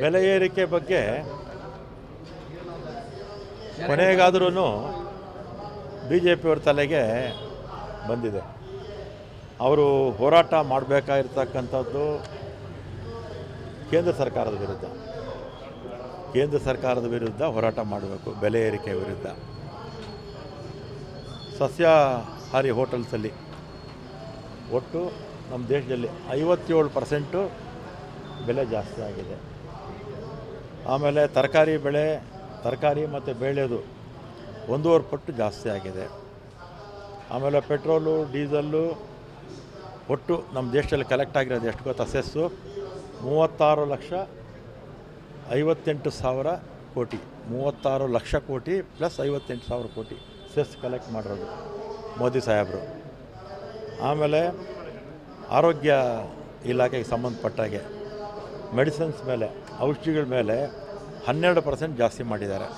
ಬೆಲೆ ಏರಿಕೆ ಬಗ್ಗೆ ಕೊನೆಗಾದ್ರೂ ಬಿ ಜೆ ಪಿಯವ್ರ ತಲೆಗೆ ಬಂದಿದೆ. ಅವರು ಹೋರಾಟ ಮಾಡಬೇಕಾಗಿರ್ತಕ್ಕಂಥದ್ದು ಕೇಂದ್ರ ಸರ್ಕಾರದ ವಿರುದ್ಧ ಹೋರಾಟ ಮಾಡಬೇಕು. ಬೆಲೆ ಏರಿಕೆ ವಿರುದ್ಧ ಸಸ್ಯಾಹಾರಿ ಹೋಟೆಲ್ಸಲ್ಲಿ ಒಟ್ಟು ನಮ್ಮ ದೇಶದಲ್ಲಿ 57% ಬೆಲೆ ಜಾಸ್ತಿ ಆಗಿದೆ. ಆಮೇಲೆ ತರಕಾರಿ ಮತ್ತು ಬೇಳೆದು 1.5 ಪಟ್ಟು ಜಾಸ್ತಿ ಆಗಿದೆ. ಆಮೇಲೆ ಪೆಟ್ರೋಲು, ಡೀಸಲ್ಲು ಒಟ್ಟು ನಮ್ಮ ದೇಶದಲ್ಲಿ ಕಲೆಕ್ಟ್ ಆಗಿರೋದು ಎಷ್ಟು ಗೊತ್ತಾ? ಸೆಸ್ಸು 36,58,000 ಕೋಟಿ. 36 ಲಕ್ಷ ಕೋಟಿ ಪ್ಲಸ್ 58,000 ಕೋಟಿ ಸೆಸ್ ಕಲೆಕ್ಟ್ ಮಾಡಿರೋದು ಮೋದಿ ಸಾಹೇಬರು. ಆಮೇಲೆ ಆರೋಗ್ಯ ಇಲಾಖೆಗೆ ಸಂಬಂಧಪಟ್ಟಾಗೆ ಮೆಡಿಸಿನ್ಸ್ ಮೇಲೆ, ಔಷಧಿಗಳ ಮೇಲೆ 12% ಜಾಸ್ತಿ ಮಾಡಿದ್ದಾರೆ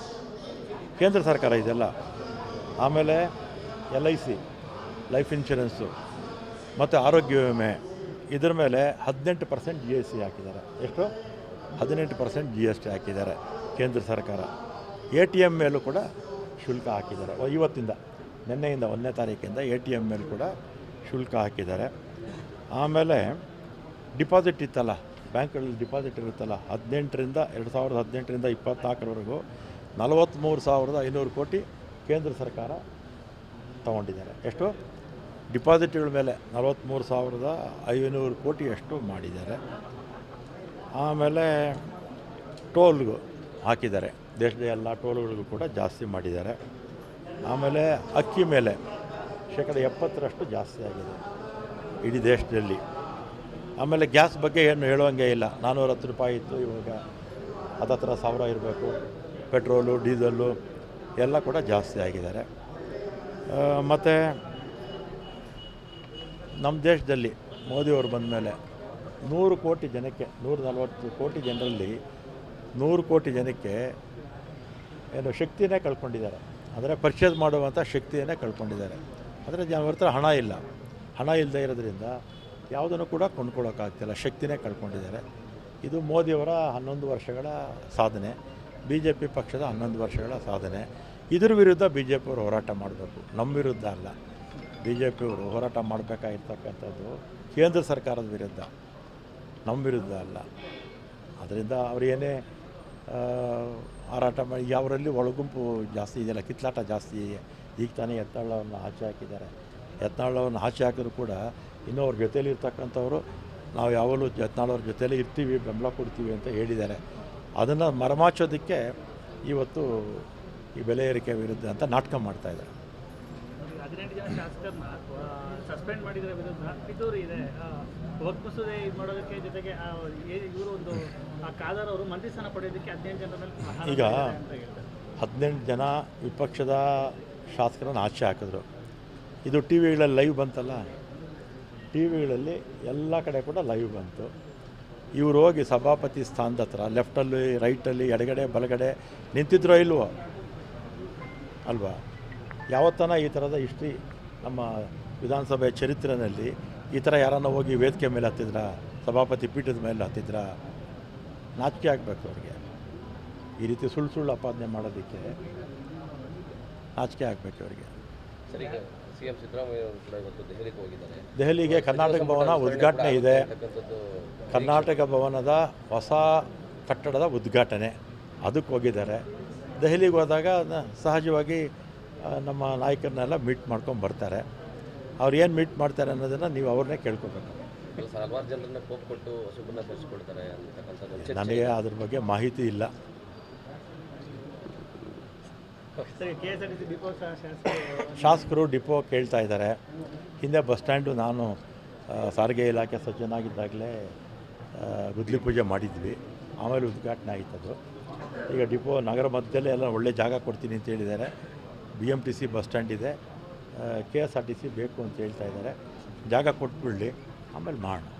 ಕೇಂದ್ರ ಸರ್ಕಾರ ಇದೆಲ್ಲ. ಆಮೇಲೆ LIC ಲೈಫ್ ಇನ್ಶೂರೆನ್ಸು ಮತ್ತು ಆರೋಗ್ಯ ವಿಮೆ ಇದರ ಮೇಲೆ 18% GST ಹಾಕಿದ್ದಾರೆ. ಎಷ್ಟು? 18% GST ಹಾಕಿದ್ದಾರೆ ಕೇಂದ್ರ ಸರ್ಕಾರ. ATM ಮೇಲೂ ಕೂಡ ಶುಲ್ಕ ಹಾಕಿದ್ದಾರೆ. ಇವತ್ತಿಂದ, ನಿನ್ನೆಯಿಂದ 1ನೇ ತಾರೀಕಿಂದ ATM ಮೇಲೂ ಕೂಡ ಶುಲ್ಕ ಹಾಕಿದ್ದಾರೆ. ಆಮೇಲೆ ಡಿಪಾಸಿಟ್ ಇತ್ತಲ್ಲ, ಬ್ಯಾಂಕ್ಗಳಲ್ಲಿ ಡಿಪಾಸಿಟ್ ಇರುತ್ತಲ್ಲ, 2018ರಿಂದ 24ರವರೆಗೂ 43,500 ಕೋಟಿ ಕೇಂದ್ರ ಸರ್ಕಾರ ತಗೊಂಡಿದ್ದಾರೆ. ಎಷ್ಟು? ಡಿಪಾಸಿಟ್ಗಳ ಮೇಲೆ 43,500 ಕೋಟಿಯಷ್ಟು ಮಾಡಿದ್ದಾರೆ. ಆಮೇಲೆ ಟೋಲ್ಗೂ ಹಾಕಿದ್ದಾರೆ, ದೇಶದ ಎಲ್ಲ ಟೋಲ್ಗಳಿಗೂ ಕೂಡ ಜಾಸ್ತಿ ಮಾಡಿದ್ದಾರೆ. ಆಮೇಲೆ ಅಕ್ಕಿ ಮೇಲೆ 70% ಜಾಸ್ತಿ ಆಗಿದೆ ಇಡೀ ದೇಶದಲ್ಲಿ. ಆಮೇಲೆ ಗ್ಯಾಸ್ ಬಗ್ಗೆ ಏನು ಹೇಳುವಂಗೆ ಇಲ್ಲ. 410 ರೂಪಾಯಿ ಇತ್ತು, ಇವಾಗ 10,000 ಇರಬೇಕು. ಪೆಟ್ರೋಲು, ಡೀಸಲ್ಲು ಎಲ್ಲ ಕೂಡ ಜಾಸ್ತಿ ಆಗಿದ್ದಾರೆ. ಮತ್ತು ನಮ್ಮ ದೇಶದಲ್ಲಿ ಮೋದಿಯವರು ಬಂದ ಮೇಲೆ 100 ಕೋಟಿ ಜನಕ್ಕೆ, 140 ಕೋಟಿ ಜನರಲ್ಲಿ 100 ಕೋಟಿ ಜನಕ್ಕೆ ಏನು ಶಕ್ತಿಯೇ ಕಳ್ಕೊಂಡಿದ್ದಾರೆ. ಅಂದರೆ ಪರ್ಚೇಸ್ ಮಾಡುವಂಥ ಶಕ್ತಿಯನ್ನೇ ಕಳ್ಕೊಂಡಿದ್ದಾರೆ. ಅಂದರೆ ಅವ್ರ ಹತ್ರ ಹಣ ಇಲ್ಲದೆ ಇರೋದ್ರಿಂದ ಯಾವುದನ್ನು ಕೂಡ ಕೊಂಡ್ಕೊಳ್ಳೋಕ್ಕಾಗ್ತಿಲ್ಲ, ಶಕ್ತಿನೇ ಕಳ್ಕೊಂಡಿದ್ದಾರೆ. ಇದು ಮೋದಿಯವರ 11 ವರ್ಷಗಳ ಸಾಧನೆ, BJP ಪಕ್ಷದ 11 ವರ್ಷಗಳ ಸಾಧನೆ. ಇದ್ರ ವಿರುದ್ಧ BJP ಅವರು ಹೋರಾಟ ಮಾಡಬೇಕು, ನಮ್ಮ ವಿರುದ್ಧ ಅಲ್ಲ. BJP ಅವರು ಹೋರಾಟ ಮಾಡಬೇಕಾಗಿರ್ತಕ್ಕಂಥದ್ದು ಕೇಂದ್ರ ಸರ್ಕಾರದ ವಿರುದ್ಧ, ನಮ್ಮ ವಿರುದ್ಧ ಅಲ್ಲ. ಅದರಿಂದ ಅವ್ರು ಏನೇ ಹೋರಾಟ ಮಾಡಿ, ಅವರಲ್ಲಿ ಒಳಗುಂಪು ಜಾಸ್ತಿ ಇದೆಯಲ್ಲ, ಕಿತ್ಲಾಟ ಜಾಸ್ತಿ. ಈಗ ತಾನೇ ಯತ್ನಾಳವ್ರನ್ನ ಆಚೆ ಹಾಕಿದ್ದಾರೆ. ಯತ್ನಾಳವ್ರನ್ನ ಆಚೆ ಹಾಕಿದ್ರು ಕೂಡ ಇನ್ನೂ ಅವ್ರ ಜೊತೇಲಿ ಇರ್ತಕ್ಕಂಥವ್ರು ನಾವು ಯಾವಾಗಲೂ ಯತ್ನಾಳವ್ರ ಜೊತೇಲಿ ಇರ್ತೀವಿ, ಬೆಂಬಲ ಕೊಡ್ತೀವಿ ಅಂತ ಹೇಳಿದ್ದಾರೆ. ಅದನ್ನು ಮರೆಮಾಚೋದಕ್ಕೆ ಇವತ್ತು ಈ ಬೆಲೆ ಏರಿಕೆ ವಿರುದ್ಧ ಅಂತ ನಾಟಕ ಮಾಡ್ತಾಯಿದ್ದಾರೆ. 18 ಜನ ಶಾಸಕರನ್ನ ಸಸ್ಪೆಂಡ್ ಮಾಡಿದರೆ ವಿರುದ್ಧ ಪಿತೂರಿ ಇದೆ, ವಕ್ಫ್ ಮಸೂದೆ ಇದು ಮಾಡೋದಕ್ಕೆ, ಜೊತೆಗೆ ಇವರು ಒಂದು ಕಾದರ್ ಅವರು ಮಂತ್ರಿ ಸ್ಥಾನ ಪಡೆಯೋದಕ್ಕೆ 18 ಜನರ ಮೇಲೆ ಈಗ 18 ಜನ ವಿಪಕ್ಷದ ಶಾಸಕರನ್ನು ಆಚೆ ಹಾಕಿದ್ರು. ಇದು TV ಗಳಲ್ಲಿ ಲೈವ್ ಬಂತಲ್ಲ, TV ಗಳಲ್ಲಿ ಎಲ್ಲ ಕಡೆ ಕೂಡ ಲೈವ್ ಬಂತು. ಇವರು ಹೋಗಿ ಸಭಾಪತಿ ಸ್ಥಾನದ ಹತ್ರ ಲೆಫ್ಟಲ್ಲಿ, ರೈಟಲ್ಲಿ, ಎಡಗಡೆ ಬಲಗಡೆ ನಿಂತಿದ್ರೋ ಇಲ್ವೋ ಅಲ್ವಾ? ಯಾವತ್ತನ ಈ ಥರದ ಹಿಸ್ಟ್ರಿ ನಮ್ಮ ವಿಧಾನಸಭೆ ಚರಿತ್ರೆಯಲ್ಲಿ ಈ ಥರ ಯಾರನ್ನ ಹೋಗಿ ವೇದಿಕೆ ಮೇಲೆ ಹತ್ತಿದ್ರ, ಸಭಾಪತಿ ಪೀಠದ ಮೇಲೆ ಹತ್ತಿದ್ರ? ನಾಚಿಕೆ ಆಗಬೇಕು ಅವ್ರಿಗೆ. ಈ ರೀತಿ ಸುಳ್ಳು ಆಪಾದನೆ ಮಾಡೋದಕ್ಕೆ ನಾಚಿಕೆ ಆಗಬೇಕು ಅವರಿಗೆ. CM ಸಿದ್ದರಾಮಯ್ಯ ಅವರು ಕೂಡ ಇವತ್ತು ದೆಹಲಿಗೆ ಹೋಗಿದ್ದಾರೆ. ದೆಹಲಿಗೆ ಕರ್ನಾಟಕ ಭವನ ಉದ್ಘಾಟನೆ ಇದೆ. ಕರ್ನಾಟಕ ಭವನದ ಹೊಸ ಕಟ್ಟಡದ ಉದ್ಘಾಟನೆ, ಅದಕ್ಕೆ ಹೋಗಿದ್ದಾರೆ. ದೆಹಲಿಗೆ ಹೋದಾಗ ಸಹಜವಾಗಿ ನಮ್ಮ ನಾಯಕರನ್ನೆಲ್ಲ ಮೀಟ್ ಮಾಡ್ಕೊಂಡು ಬರ್ತಾರೆ. ಅವ್ರು ಏನು ಮೀಟ್ ಮಾಡ್ತಾರೆ ಅನ್ನೋದನ್ನು ನೀವು ಅವ್ರನ್ನೇ ಕೇಳ್ಕೊಬೇಕು. ಹಲವಾರು ಜನರನ್ನ ಕೋಪ್ ಕೊಟ್ಟು ಸುಮ್ಮನೆ ತರಿಸ್ಕೊಡ್ತಾರೆ ಅಂತಕ್ಕಂಥದ್ದು ನನಗೆ ಅದ್ರ ಬಗ್ಗೆ ಮಾಹಿತಿ ಇಲ್ಲ. ಶಾಸಕರು ಡಿಪೋ ಕೇಳ್ತಾ ಇದ್ದಾರೆ. ಹಿಂದೆ ಬಸ್ ಸ್ಟ್ಯಾಂಡು ನಾನು ಸಾರಿಗೆ ಇಲಾಖೆ ಸಚಿವನಾಗಿದ್ದಾಗಲೇ ಗುದ್ಲಿ ಪೂಜೆ ಮಾಡಿದ್ವಿ, ಆಮೇಲೆ ಉದ್ಘಾಟನೆ ಆಯಿತದು. ಈಗ ಡಿಪೋ ನಗರ ಮಧ್ಯದಲ್ಲೇ ಎಲ್ಲ ಒಳ್ಳೆ ಜಾಗ ಕೊಡ್ತೀನಿ ಅಂತ ಹೇಳಿದ್ದಾರೆ. BMTC ಬಸ್ ಸ್ಟ್ಯಾಂಡ್ ಇದೆ, KSRTC ಬೇಕು ಅಂತ ಹೇಳ್ತಾ ಇದ್ದಾರೆ. ಜಾಗ ಕೊಟ್ಬಿಡಲಿ, ಆಮೇಲೆ ಮಾಡೋಣ.